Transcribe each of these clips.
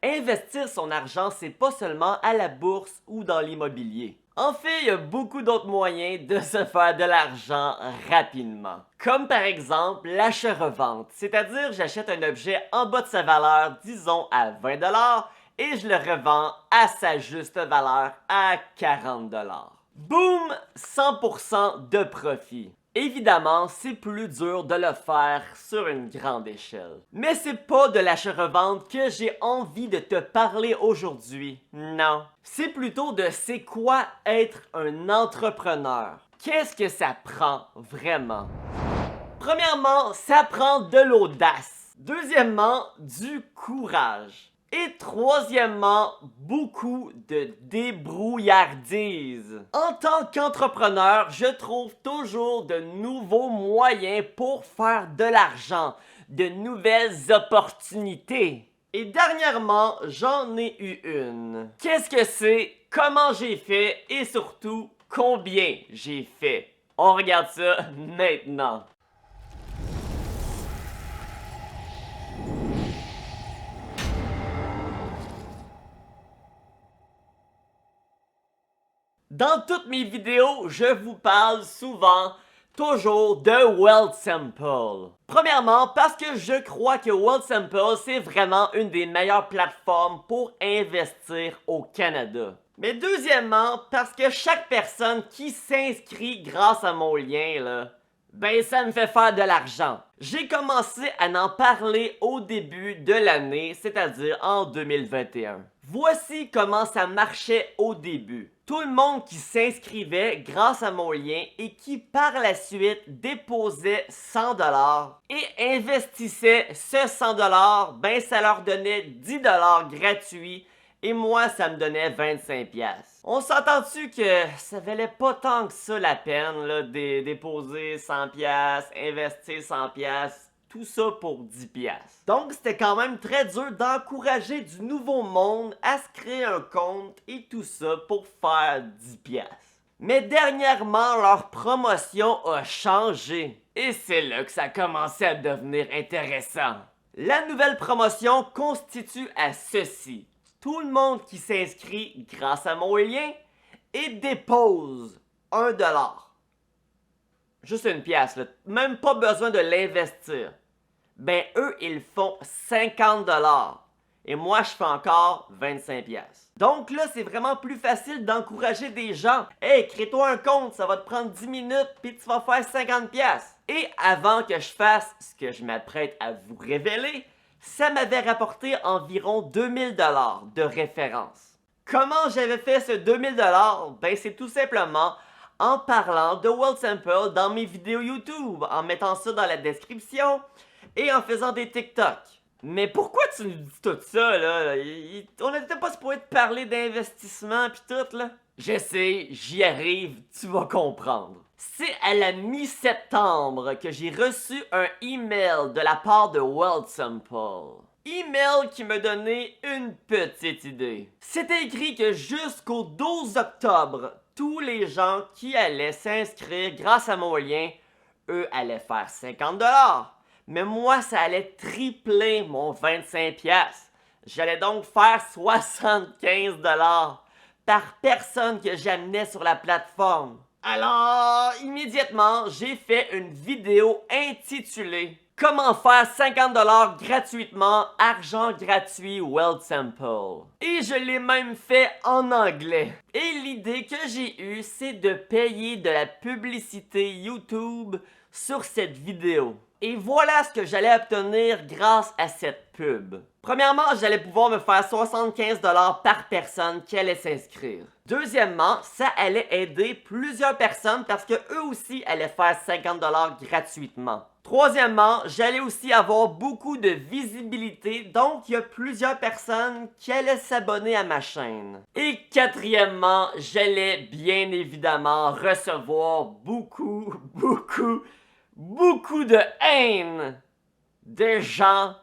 Investir son argent, c'est pas seulement à la bourse ou dans l'immobilier. En fait, il y a beaucoup d'autres moyens de se faire de l'argent rapidement. Comme par exemple l'achat-revente, c'est-à-dire j'achète un objet en bas de sa valeur, disons à 20$ et je le revends à sa juste valeur à 40$. Boum! 100% de profit. Évidemment, c'est plus dur de le faire sur une grande échelle. Mais c'est pas de l'achat-revente que j'ai envie de te parler aujourd'hui. Non. C'est plutôt de c'est quoi être un entrepreneur. Qu'est-ce que ça prend vraiment? Premièrement, ça prend de l'audace. Deuxièmement, du courage. Et troisièmement, beaucoup de débrouillardise. En tant qu'entrepreneur, je trouve toujours de nouveaux moyens pour faire de l'argent, de nouvelles opportunités. Et dernièrement, j'en ai eu une. Qu'est-ce que c'est, comment j'ai fait et surtout combien j'ai fait? On regarde ça maintenant. Dans toutes mes vidéos, je vous parle souvent, toujours de Wealthsimple. Premièrement, parce que je crois que Wealthsimple, c'est vraiment une des meilleures plateformes pour investir au Canada. Mais deuxièmement, parce que chaque personne qui s'inscrit grâce à mon lien, là, ben ça me fait faire de l'argent. J'ai commencé à en parler au début de l'année, c'est-à-dire en 2021. Voici comment ça marchait au début. Tout le monde qui s'inscrivait grâce à mon lien et qui par la suite déposait 100$ et investissait ce 100$, ben ça leur donnait 10$ gratuits et moi ça me donnait 25$. On s'entend-tu que ça valait pas tant que ça la peine là, de déposer 100$, investir 100$, tout ça pour 10$. Donc c'était quand même très dur d'encourager du nouveau monde à se créer un compte et tout ça pour faire 10$. Mais dernièrement, leur promotion a changé. Et c'est là que ça a commencé à devenir intéressant. La nouvelle promotion constitue à ceci. Tout le monde qui s'inscrit grâce à mon lien et dépose 1$. Juste une pièce, là. Même pas besoin de l'investir. Ben eux, ils font 50$. Et moi, je fais encore 25$. Donc là, c'est vraiment plus facile d'encourager des gens. Hey, crée-toi un compte, ça va te prendre 10 minutes, puis tu vas faire 50$. Et avant que je fasse ce que je m'apprête à vous révéler, ça m'avait rapporté environ 2000$ de référence. Comment j'avais fait ce 2000$? Ben c'est tout simplement en parlant de Wealthsimple dans mes vidéos YouTube, en mettant ça dans la description et en faisant des TikTok. Mais pourquoi tu nous dis tout ça, là? On n'était pas supposé te parler d'investissement pis tout, là? Je sais, j'y arrive, tu vas comprendre. C'est à la mi-septembre que j'ai reçu un email de la part de Wealthsimple. Email qui me donnait une petite idée. C'était écrit que jusqu'au 12 octobre, tous les gens qui allaient s'inscrire grâce à mon lien, eux allaient faire 50$. Mais moi, ça allait tripler mon 25$. J'allais donc faire 75$ par personne que j'amenais sur la plateforme. Alors, immédiatement, j'ai fait une vidéo intitulée « Comment faire 50$ gratuitement, argent gratuit Wealthsimple ». Et je l'ai même fait en anglais. Et l'idée que j'ai eue, c'est de payer de la publicité YouTube sur cette vidéo. Et voilà ce que j'allais obtenir grâce à cette pub. Premièrement, j'allais pouvoir me faire 75$ par personne qui allait s'inscrire. Deuxièmement, ça allait aider plusieurs personnes parce que eux aussi allaient faire 50$ gratuitement. Troisièmement, j'allais aussi avoir beaucoup de visibilité, donc il y a plusieurs personnes qui allaient s'abonner à ma chaîne. Et quatrièmement, j'allais bien évidemment recevoir beaucoup de haine de gens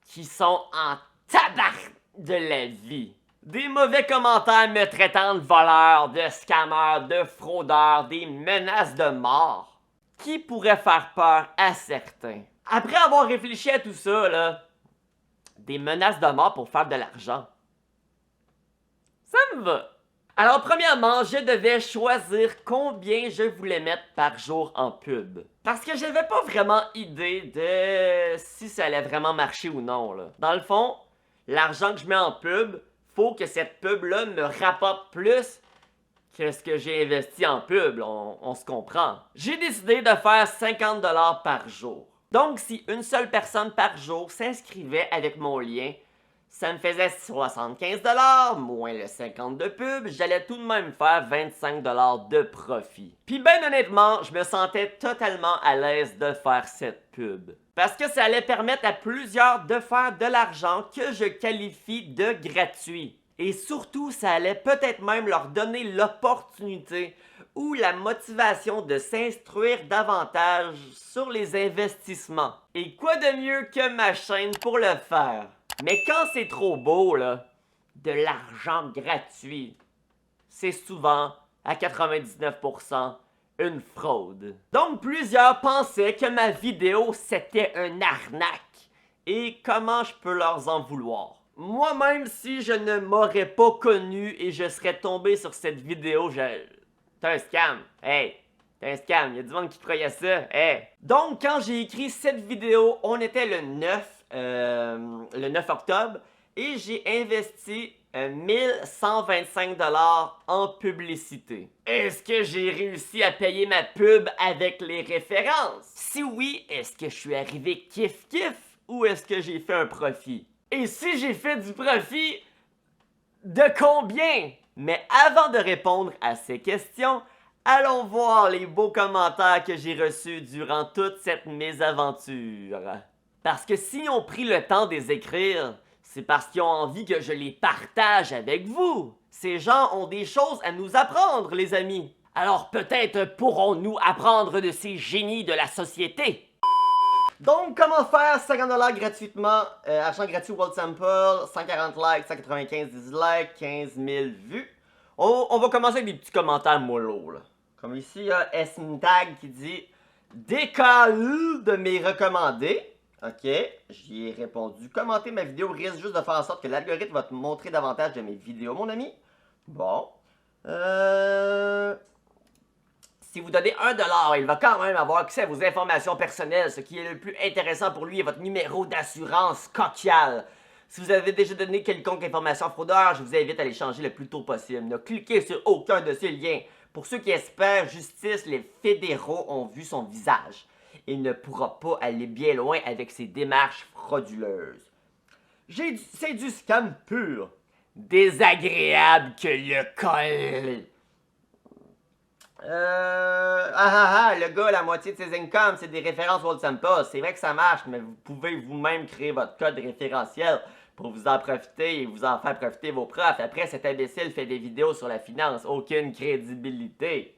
qui sont en tabac de la vie. Des mauvais commentaires me traitant de voleur, de scammer, de fraudeur, des menaces de mort qui pourraient faire peur à certains. Après avoir réfléchi à tout ça, là, Des menaces de mort pour faire de l'argent. Ça me va. Alors, premièrement, je devais choisir combien je voulais mettre par jour en pub. Parce que j'avais pas vraiment idée de si ça allait vraiment marcher ou non, là. Dans le fond, l'argent que je mets en pub, faut que cette pub-là me rapporte plus que ce que j'ai investi en pub, on se comprend. J'ai décidé de faire 50$ par jour. Donc, si une seule personne par jour s'inscrivait avec mon lien, ça me faisait 75$ moins le 50$ de pub, j'allais tout de même faire 25$ de profit. Puis ben honnêtement, je me sentais totalement à l'aise de faire cette pub. Parce que ça allait permettre à plusieurs de faire de l'argent que je qualifie de gratuit. Et surtout, ça allait peut-être même leur donner l'opportunité ou la motivation de s'instruire davantage sur les investissements. Et quoi de mieux que ma chaîne pour le faire? Mais quand c'est trop beau, là, de l'argent gratuit, c'est souvent, à 99%, une fraude. Donc plusieurs pensaient que ma vidéo c'était une arnaque. Et comment je peux leur en vouloir? Moi-même, si je ne m'aurais pas connu et je serais tombé sur cette vidéo, t'es un scam. Hey, t'es un scam. Il y a du monde qui croyait ça. Hey. Donc, quand j'ai écrit cette vidéo, on était le 9 octobre et j'ai investi 1125$ en publicité. Est-ce que j'ai réussi à payer ma pub avec les références? Si oui, est-ce que je suis arrivé kiff-kiff ou est-ce que j'ai fait un profit? Et si j'ai fait du profit, de combien? Mais avant de répondre à ces questions, allons voir les beaux commentaires que j'ai reçus durant toute cette mésaventure. Parce que s'ils ont pris le temps de les écrire, c'est parce qu'ils ont envie que je les partage avec vous. Ces gens ont des choses à nous apprendre, les amis. Alors peut-être pourrons-nous apprendre de ces génies de la société. Donc, comment faire 50$ gratuitement, argent gratuit World Sample, 140 likes, 195 dislikes, 15 000 vues. On va commencer avec des petits commentaires mollo, là. Comme ici, il y a Esmtag qui dit « Décalé de mes recommandés ». Ok, j'y ai répondu. Commenter ma vidéo risque juste de faire en sorte que l'algorithme va te montrer davantage de mes vidéos, mon ami. Bon. Si vous donnez 1$, il va quand même avoir accès à vos informations personnelles. Ce qui est le plus intéressant pour lui est votre numéro d'assurance coquial. Si vous avez déjà donné quelconque information fraudeur, je vous invite à les changer le plus tôt possible. Ne cliquez sur aucun de ces liens. Pour ceux qui espèrent justice, les fédéraux ont vu son visage. Il ne pourra pas aller bien loin avec ses démarches frauduleuses. C'est du scam pur. Désagréable que le col. Le gars, la moitié de ses incomes, c'est des références World Sample. C'est vrai que ça marche, mais vous pouvez vous-même créer votre code référentiel pour vous en profiter et vous en faire profiter vos profs. Après, cet imbécile fait des vidéos sur la finance. Aucune crédibilité.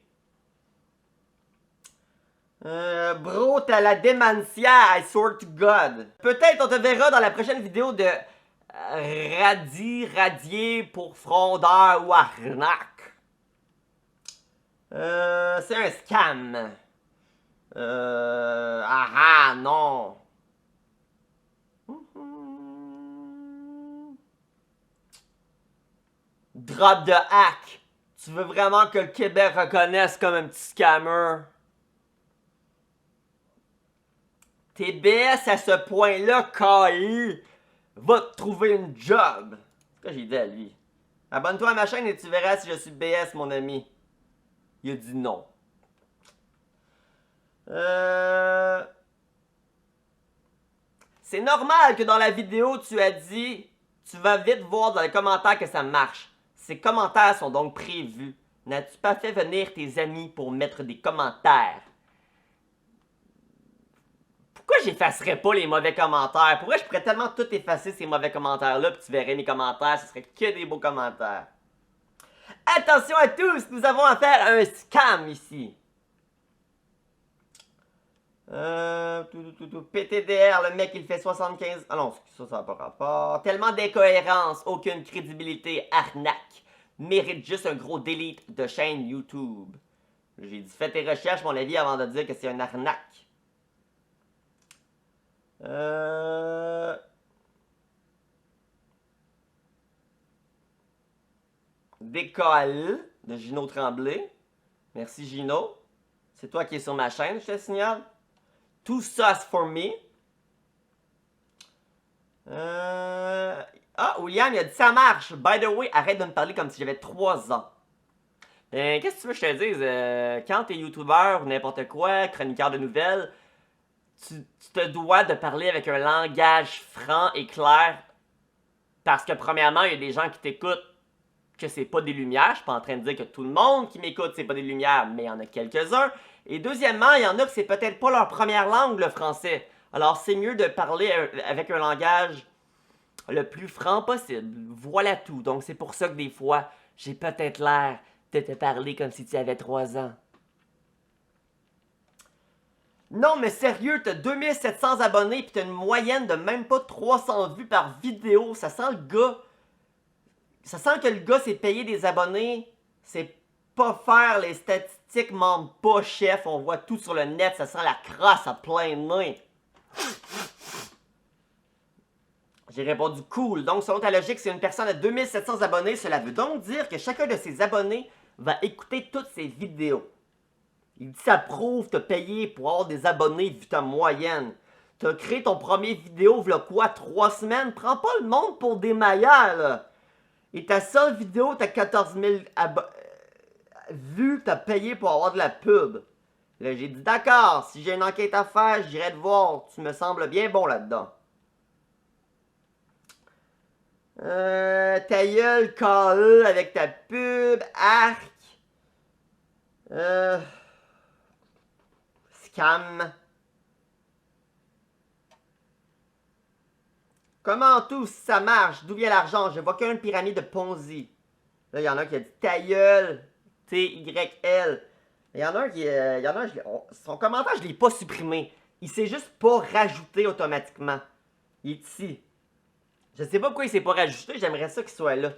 Bro, t'as la démentia, I swear to God. Peut-être on te verra dans la prochaine vidéo de radier pour frondeur ou arnaque. C'est un scam. Non. Drop de hack. Tu veux vraiment que le Québec reconnaisse comme un petit scammer? TBS à ce point-là, KI, va te trouver une job. C'est ce que j'ai dit à lui. Abonne-toi à ma chaîne et tu verras si je suis BS, mon ami. Il a dit non. C'est normal que dans la vidéo, tu as dit tu vas vite voir dans les commentaires que ça marche. Ces commentaires sont donc prévus. N'as-tu pas fait venir tes amis pour mettre des commentaires? Pourquoi j'effacerais pas les mauvais commentaires? Pourquoi je pourrais tellement tout effacer ces mauvais commentaires-là, puis tu verrais mes commentaires, ce serait que des beaux commentaires. Attention à tous, nous avons affaire à un scam ici. PTDR, le mec il fait 75... Ah non, ça n'a pas rapport. Tellement d'incohérence, aucune crédibilité, arnaque. Mérite juste un gros delete de chaîne YouTube. J'ai dit fais tes recherches, mon avis, avant de dire que c'est un arnaque. DKL de Gino Tremblay. Merci Gino. C'est toi qui es sur ma chaîne, je te signale. Tout ça, c'est for me. Ah, William, il a dit ça marche. By the way, arrête de me parler comme si j'avais 3 ans. Qu'est-ce que tu veux que je te dise? Quand t'es youtubeur ou n'importe quoi, chroniqueur de nouvelles, tu te dois de parler avec un langage franc et clair. Parce que premièrement, il y a des gens qui t'écoutent que c'est pas des lumières. Je suis pas en train de dire que tout le monde qui m'écoute, c'est pas des lumières, mais il y en a quelques-uns. Et deuxièmement, il y en a que c'est peut-être pas leur première langue, le français. Alors, c'est mieux de parler avec un langage le plus franc possible. Voilà tout. Donc, c'est pour ça que des fois, j'ai peut-être l'air de te parler comme si tu avais 3 ans. Non, mais sérieux, t'as 2700 abonnés pis t'as une moyenne de même pas 300 vues par vidéo. Ça sent le gars... Ça sent que le gars s'est payé des abonnés. C'est pas faire les statistiques mentent pas, chef. On voit tout sur le net. Ça sent la crasse à plein nez. J'ai répondu cool. Donc, selon ta logique, c'est une personne à 2700 abonnés. Cela veut donc dire que chacun de ses abonnés va écouter toutes ses vidéos. Il dit ça prouve t'as payé pour avoir des abonnés vu ta moyenne. T'as créé ton premier vidéo v'là quoi, 3 semaines? Prends pas le monde pour des maillards, là. Et ta seule vidéo, t'as 14 000 vues, t'as payé pour avoir de la pub. Là, j'ai dit d'accord, si j'ai une enquête à faire, j'irai te voir. Tu me sembles bien bon là-dedans. Ta gueule, KE, avec ta pub, arc. Scam. Comment tout ça marche? D'où vient l'argent? Je vois qu'une pyramide de Ponzi. Là, il y en a un qui a dit ta gueule. T-Y-L. Il y en a un qui. Son commentaire, je ne l'ai pas supprimé. Il s'est juste pas rajouté automatiquement. Il est ici. Je sais pas pourquoi il s'est pas rajouté. J'aimerais ça qu'il soit là.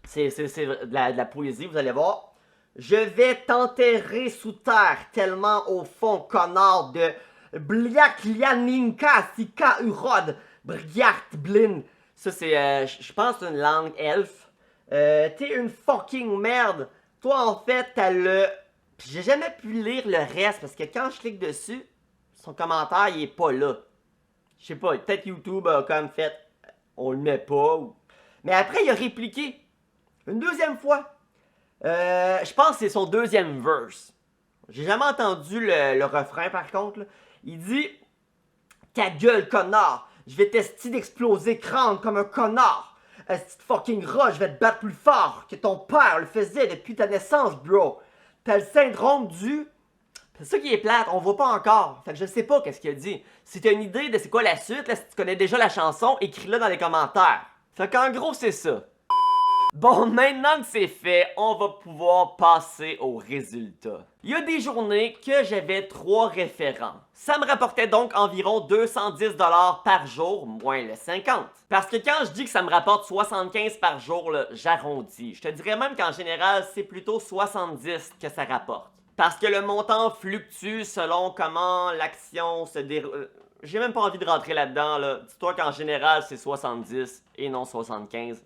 C'est de la poésie, vous allez voir. Je vais t'enterrer sous terre tellement au fond, connard de Bliaklianinka Sika Urod Briart Blin. Ça c'est, je pense, une langue elfe. T'es une fucking merde. Toi en fait, t'as le... J'ai jamais pu lire le reste parce que quand je clique dessus, son commentaire il est pas là. Je sais pas, peut-être YouTube a comme fait, on le met pas. Mais après il a répliqué. Une deuxième fois. Je pense que c'est son deuxième verse. J'ai jamais entendu le refrain par contre. Là. Il dit ta gueule, connard. Je vais t'esti d'exploser crâne comme un connard. Esti de fucking rat, je vais te battre plus fort que ton père le faisait depuis ta naissance, bro. T'as le syndrome du... C'est ça qui est plate, on voit pas encore. Fait que je sais pas qu'est-ce qu'il a dit. Si t'as une idée de c'est quoi la suite, là, si tu connais déjà la chanson, écris-le dans les commentaires. Fait qu'en gros, c'est ça. Bon, maintenant que c'est fait, on va pouvoir passer aux résultats. Il y a des journées que j'avais 3 référents. Ça me rapportait donc environ 210$ par jour, moins le 50. Parce que quand je dis que ça me rapporte 75 par jour, j'arrondis. Je te dirais même qu'en général, c'est plutôt 70 que ça rapporte. Parce que le montant fluctue selon comment l'action se déroule. J'ai même pas envie de rentrer là-dedans, là. Dis-toi qu'en général, c'est 70 et non 75.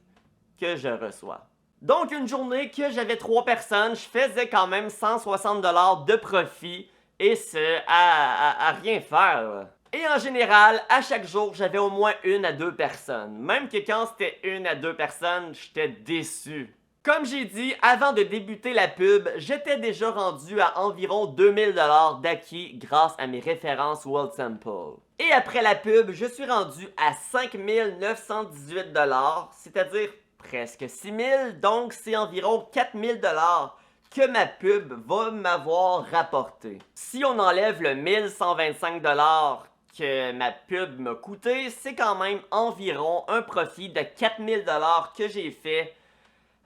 Que je reçois. Donc, une journée que j'avais 3 personnes, je faisais quand même 160$ de profit et c'est à rien faire. Là. Et en général, à chaque jour, j'avais au moins 1 à 2 personnes. Même que quand c'était 1 à 2 personnes, j'étais déçu. Comme j'ai dit, avant de débuter la pub, j'étais déjà rendu à environ 2000$ d'acquis grâce à mes références World Sample. Et après la pub, je suis rendu à 5918$, c'est-à-dire presque 6000, donc c'est environ 4000$ que ma pub va m'avoir rapporté. Si on enlève le 1125$ que ma pub m'a coûté, c'est quand même environ un profit de 4000$ que j'ai fait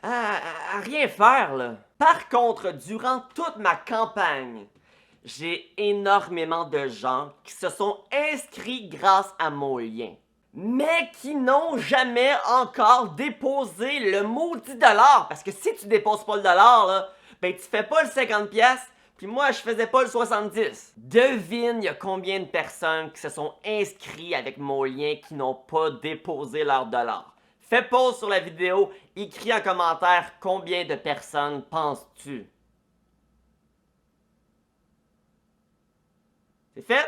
à rien faire là. Par contre, durant toute ma campagne, j'ai énormément de gens qui se sont inscrits grâce à mon lien. Mais qui n'ont jamais encore déposé le maudit dollar. Parce que si tu déposes pas le dollar, là, ben tu fais pas le 50$, puis moi je faisais pas le 70$. Devine, il y a combien de personnes qui se sont inscrits avec mon lien qui n'ont pas déposé leur dollar. Fais pause sur la vidéo, écris en commentaire combien de personnes penses-tu. C'est fait?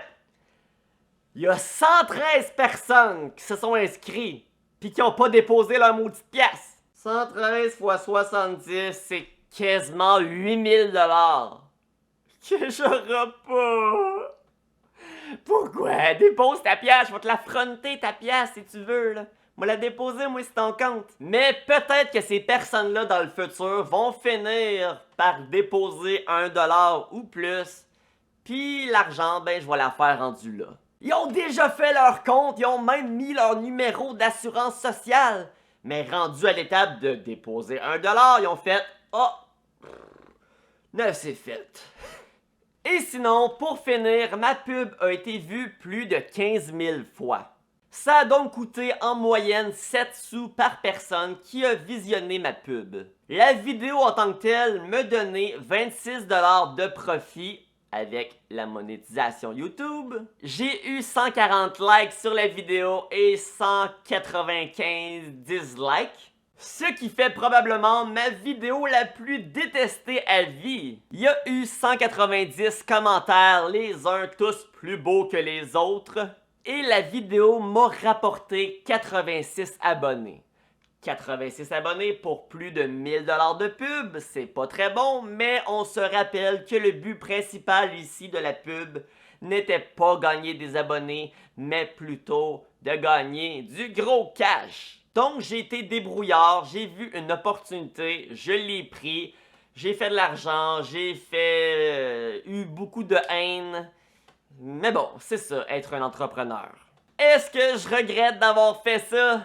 Il y a 113 personnes qui se sont inscrits puis qui n'ont pas déposé leur maudite pièce. 113 fois 70, c'est quasiment 8000 $ que j'aurai pas. Pourquoi? Dépose ta pièce, je vais te la fronter ta pièce si tu veux là. Moi la déposer, moi c'est ton compte. Mais peut-être que ces personnes-là dans le futur vont finir par déposer 1 $ ou plus. Puis l'argent, ben je vais la faire rendu là. Ils ont déjà fait leur compte, ils ont même mis leur numéro d'assurance sociale. Mais rendu à l'étape de déposer 1 $, ils ont fait « Oh, c'est fait. » Et sinon, pour finir, ma pub a été vue plus de 15 000 fois. Ça a donc coûté en moyenne 7 sous par personne qui a visionné ma pub. La vidéo en tant que telle me donnait 26 $ de profit avec la monétisation YouTube. J'ai eu 140 likes sur la vidéo et 195 dislikes. Ce qui fait probablement ma vidéo la plus détestée à vie. Il y a eu 190 commentaires, les uns tous plus beaux que les autres. Et la vidéo m'a rapporté 86 abonnés. 86 abonnés pour plus de 1000 $ de pub, c'est pas très bon, mais on se rappelle que le but principal ici de la pub n'était pas gagner des abonnés, mais plutôt de gagner du gros cash. Donc j'ai été débrouillard, j'ai vu une opportunité, je l'ai pris, j'ai fait de l'argent, j'ai eu beaucoup de haine. Mais bon, c'est ça, être un entrepreneur. Est-ce que je regrette d'avoir fait ça?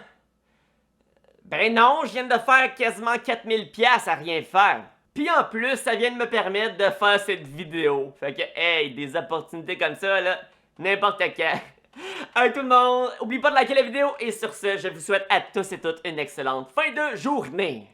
Ben non, je viens de faire quasiment 4000 $ à rien faire. Puis en plus, ça vient de me permettre de faire cette vidéo. Fait que, hey, des opportunités comme ça, là, n'importe quand. Allez tout le monde, oublie pas de liker la vidéo et sur ce, je vous souhaite à tous et toutes une excellente fin de journée.